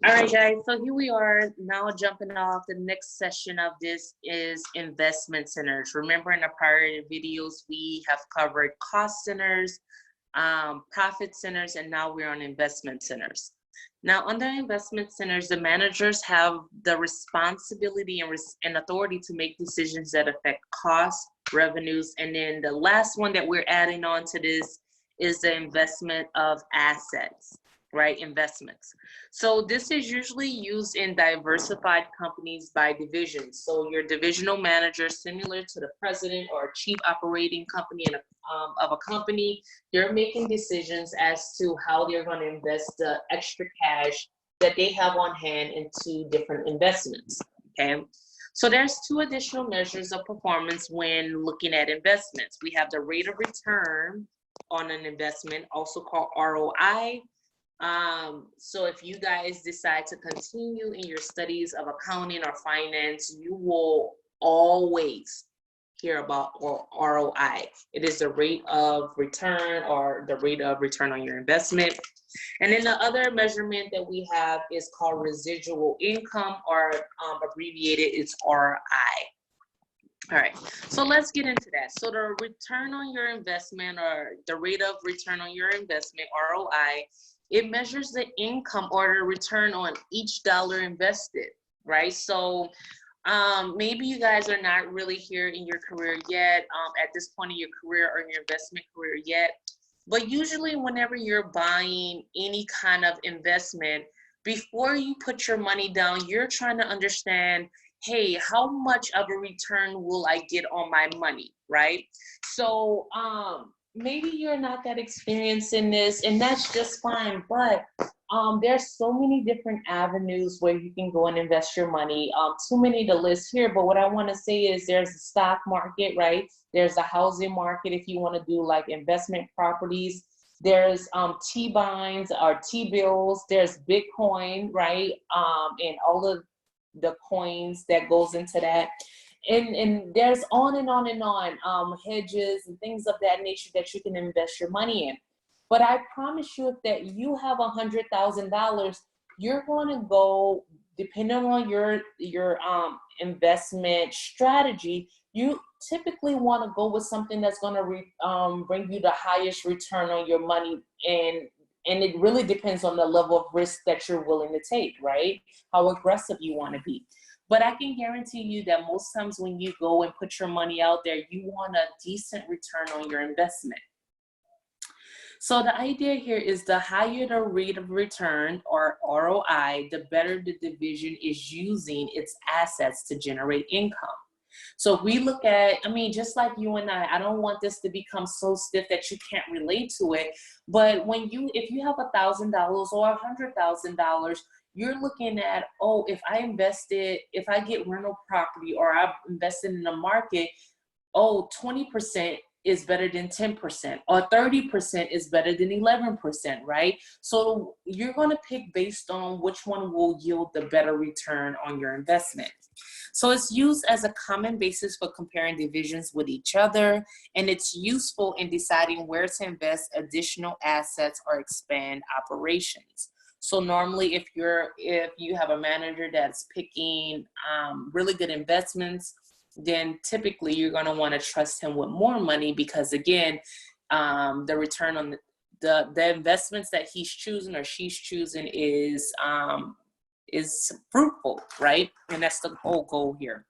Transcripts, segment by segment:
All right, guys, so here we are now jumping off. The next session of this is investment centers. Remember in the prior videos, we have covered cost centers, profit centers, and now we're on investment centers. Now, under investment centers, the managers have the responsibility and authority to make decisions that affect costs, revenues, and then the last one that we're adding on to this is the investment of assets, right? Investments. So this is usually used in diversified companies by division. So your divisional manager, similar to the president or chief operating company of a company, they're making decisions as to how they're going to invest the extra cash that they have on hand into different investments. Okay. So there's two additional measures of performance when looking at investments. We have the rate of return on an investment, also called ROI. So if you guys decide to continue in your studies of accounting or finance, you will always hear about ROI. It is the rate of return or the rate of return on your investment. And then the other measurement that we have is called residual income, or abbreviated, it's RI. All right, so let's get into that. So the return on your investment, or the rate of return on your investment, ROI, it measures the income or the return on each dollar invested, right? So maybe you guys are not really here in your career yet, at this point in your career or in your investment career yet, but usually whenever you're buying any kind of investment, before you put your money down, you're trying to understand, hey, how much of a return will I get on my money, right? So maybe you're not that experienced in this, and that's just fine, but there's so many different avenues where you can go and invest your money. Too many to list here, but what I want to say is there's the stock market, right? There's the housing market if you want to do like investment properties. There's T-bonds or T-bills. There's Bitcoin, right? And all of the coins that goes into that. And there's on and on and on, hedges and things of that nature that you can invest your money in. But I promise you, if that you have $100,000, you're going to go, depending on your investment strategy, you typically want to go with something that's going to bring you the highest return on your money, and it really depends on the level of risk that you're willing to take, right? How aggressive you want to be. But I can guarantee you that most times when you go and put your money out there, you want a decent return on your investment. So the idea here is the higher the rate of return, or ROI, the better the division is using its assets to generate income. So if we look at, I mean, just like you and I don't want this to become so stiff that you can't relate to it. But if you have $1,000 or $100,000, you're looking at, oh, if I get rental property or I've invested in the market, oh, 20% is better than 10%, or 30% is better than 11%, right? So you're going to pick based on which one will yield the better return on your investment. So it's used as a common basis for comparing divisions with each other, and it's useful in deciding where to invest additional assets or expand operations. So normally if you have a manager that's picking really good investments, then typically you're going to want to trust him with more money, because again, the return on the investments that he's choosing or she's choosing is fruitful, right? And that's the whole goal here.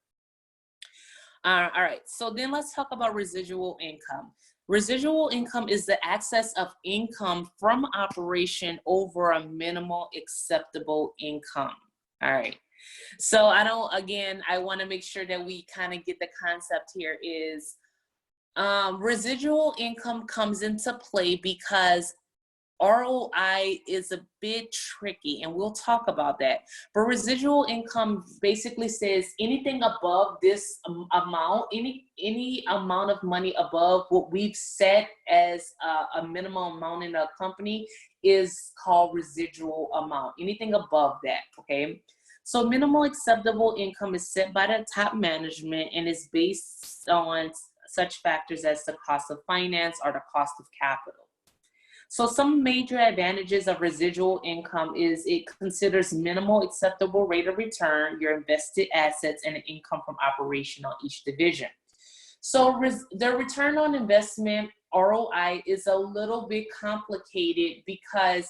All right, so then let's talk about residual income. Residual income is the excess of income from operation over a minimal acceptable income. All right. So I want to make sure that we kind of get the concept here is residual income comes into play because ROI is a bit tricky, and we'll talk about that. But residual income basically says anything above this amount, any amount of money above what we've set as a minimum amount in a company is called residual amount. Anything above that, okay? So minimal acceptable income is set by the top management and is based on such factors as the cost of finance or the cost of capital. So some major advantages of residual income is it considers minimal acceptable rate of return, your invested assets, and the income from operation on each division. So the return on investment, ROI, is a little bit complicated because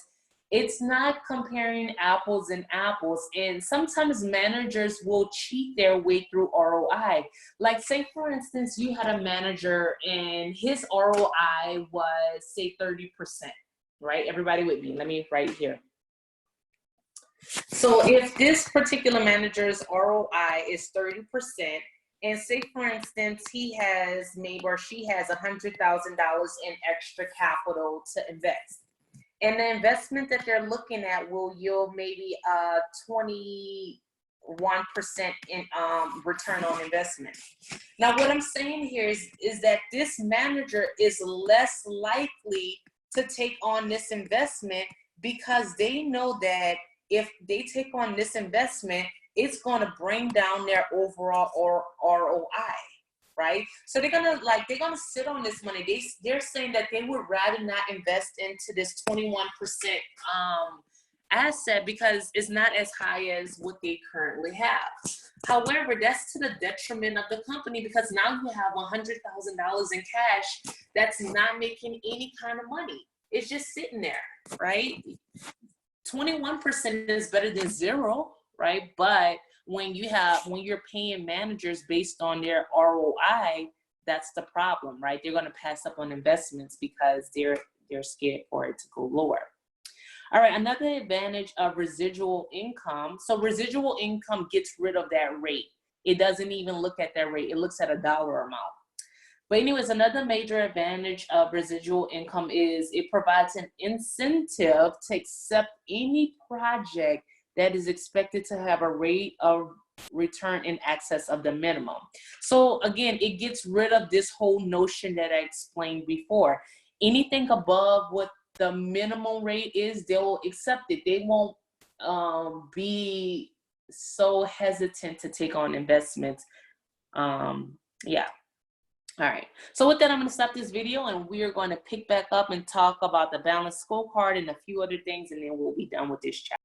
it's not comparing apples and apples. And sometimes managers will cheat their way through ROI. Like say, for instance, you had a manager and his ROI was say 30%, right? Everybody with me, let me write here. So if this particular manager's ROI is 30%, and say, for instance, he has maybe or she has $100,000 in extra capital to invest. And the investment that they're looking at will yield maybe 21% in return on investment. Now, what I'm saying here is that this manager is less likely to take on this investment because they know that if they take on this investment, it's going to bring down their overall ROI, right? So they're gonna sit on this money. They're saying that they would rather not invest into this 21% asset because it's not as high as what they currently have. However, that's to the detriment of the company because now you have $100,000 in cash that's not making any kind of money. It's just sitting there, right? 21% is better than zero, right? But when you're paying managers based on their ROI, that's the problem, right? They're going to pass up on investments because they're scared for it to go lower. All right, another advantage of residual income. So residual income gets rid of that rate. It doesn't even look at that rate. It looks at a dollar amount. But anyways, another major advantage of residual income is it provides an incentive to accept any project that is expected to have a rate of return in excess of the minimum. So again, it gets rid of this whole notion that I explained before. Anything above what the minimum rate is, they'll accept it. They won't be so hesitant to take on investments. Yeah. All right, so with that, I'm going to stop this video and we are going to pick back up and talk about the balanced scorecard and a few other things, and then we'll be done with this chapter.